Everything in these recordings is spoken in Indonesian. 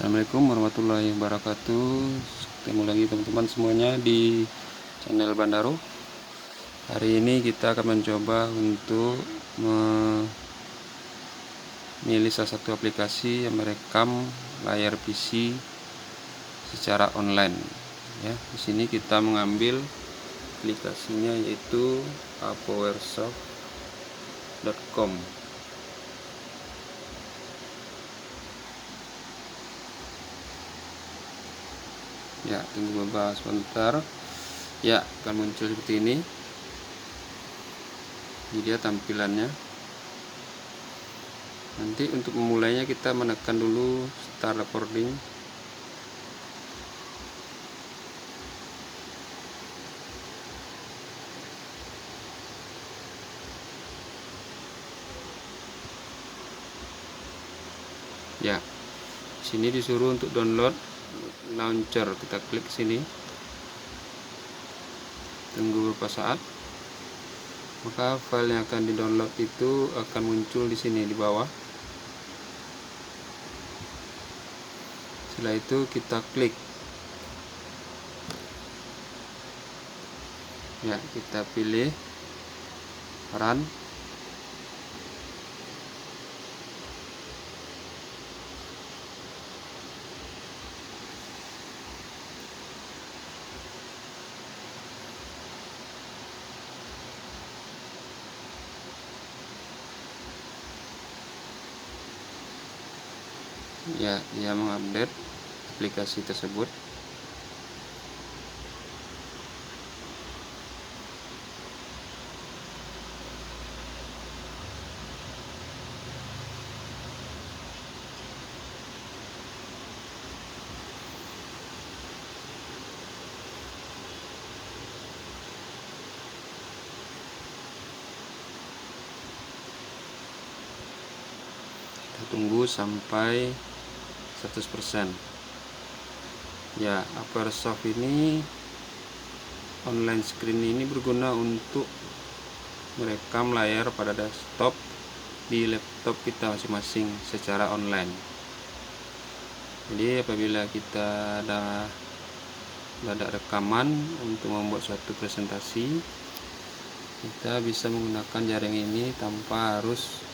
Assalamualaikum warahmatullahi wabarakatuh. Ketemu lagi teman-teman semuanya di channel Bandaro. Hari ini kita akan mencoba untuk memilih salah satu aplikasi yang merekam layar PC secara online. Ya, di sini kita mengambil aplikasinya yaitu apowersoft.com. Ya, tunggu beberapa sebentar. Ya, akan muncul seperti ini. Ini dia tampilannya. Nanti untuk memulainya kita menekan dulu start recording. Ya, sini disuruh untuk download launcher. Kita klik sini, tunggu beberapa saat, maka file yang akan di-download itu akan muncul di sini di bawah. Setelah itu kita klik, ya, kita pilih run. Ya, dia mengupdate aplikasi tersebut. Kita tunggu sampai 100%. Ya, Apowersoft ini online screen ini berguna untuk merekam layar pada desktop di laptop kita masing-masing secara online. Jadi apabila kita ada rekaman untuk membuat suatu presentasi, kita bisa menggunakan jaring ini tanpa harus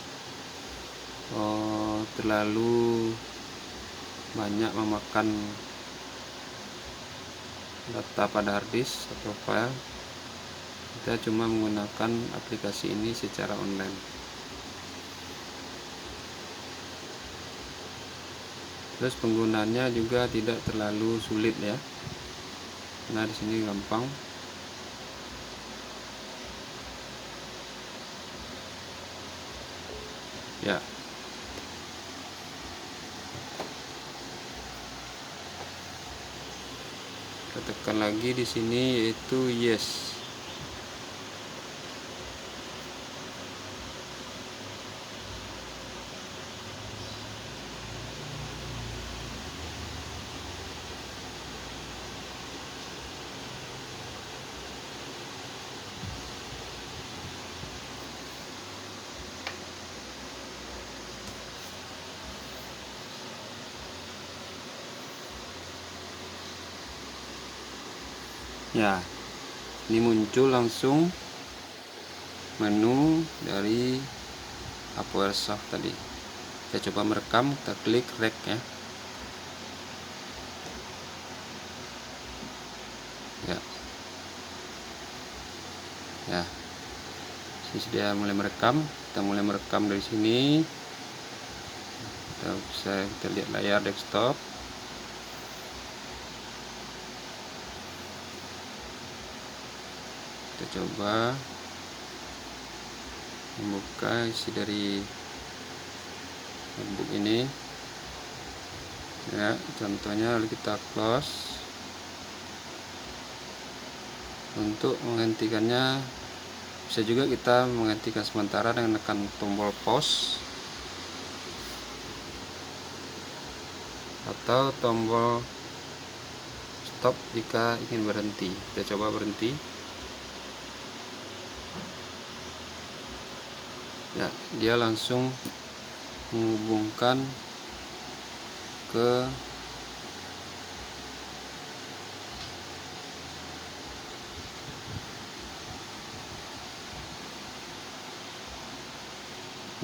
terlalu banyak memakan data pada hard disk atau file. Kita cuma menggunakan aplikasi ini secara online. Terus penggunaannya juga tidak terlalu sulit ya. Nah, di sini gampang. Ya. Kita tekan lagi di sini yaitu yes. Ya, ini muncul langsung menu dari Apowersoft tadi. Kita coba merekam, kita klik rec ya. Ya. Ya. Ini sudah mulai merekam. Kita mulai merekam dari sini. Kita lihat layar desktop. Kita coba membuka isi dari notebook ini ya, contohnya. Lalu kita close. Untuk menghentikannya bisa juga kita menghentikan sementara dengan menekan tombol pause atau tombol stop jika ingin berhenti. Kita coba berhenti. Ya, dia langsung menghubungkan ke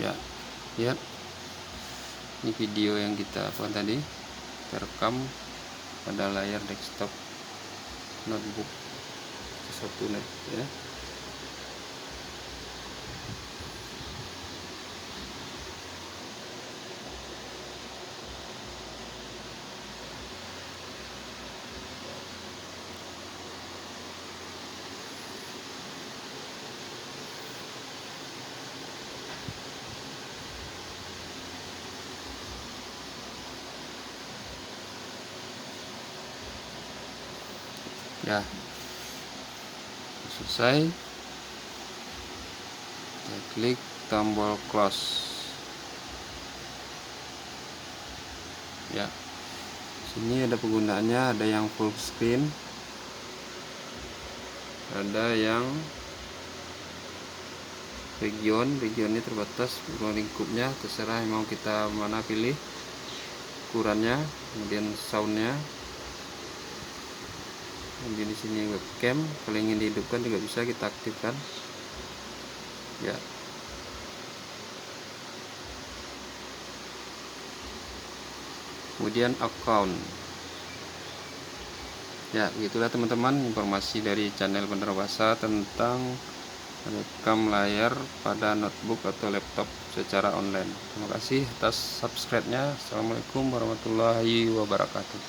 Ya, lihat ini video yang kita tadi terekam pada layar desktop notebook satu net ya. Ya, selesai. Kita klik tombol close. Ya, sini ada penggunaannya, ada yang full screen, ada yang regionnya terbatas, lingkupnya terserah mau kita mana pilih ukurannya, kemudian soundnya. Kemudian di sini webcam, kalau ingin dihidupkan juga bisa kita aktifkan. Ya. Kemudian account. Ya, begitulah teman-teman informasi dari channel Bener Bahasa tentang rekam layar pada notebook atau laptop secara online. Terima kasih atas subscribe-nya. Assalamualaikum warahmatullahi wabarakatuh.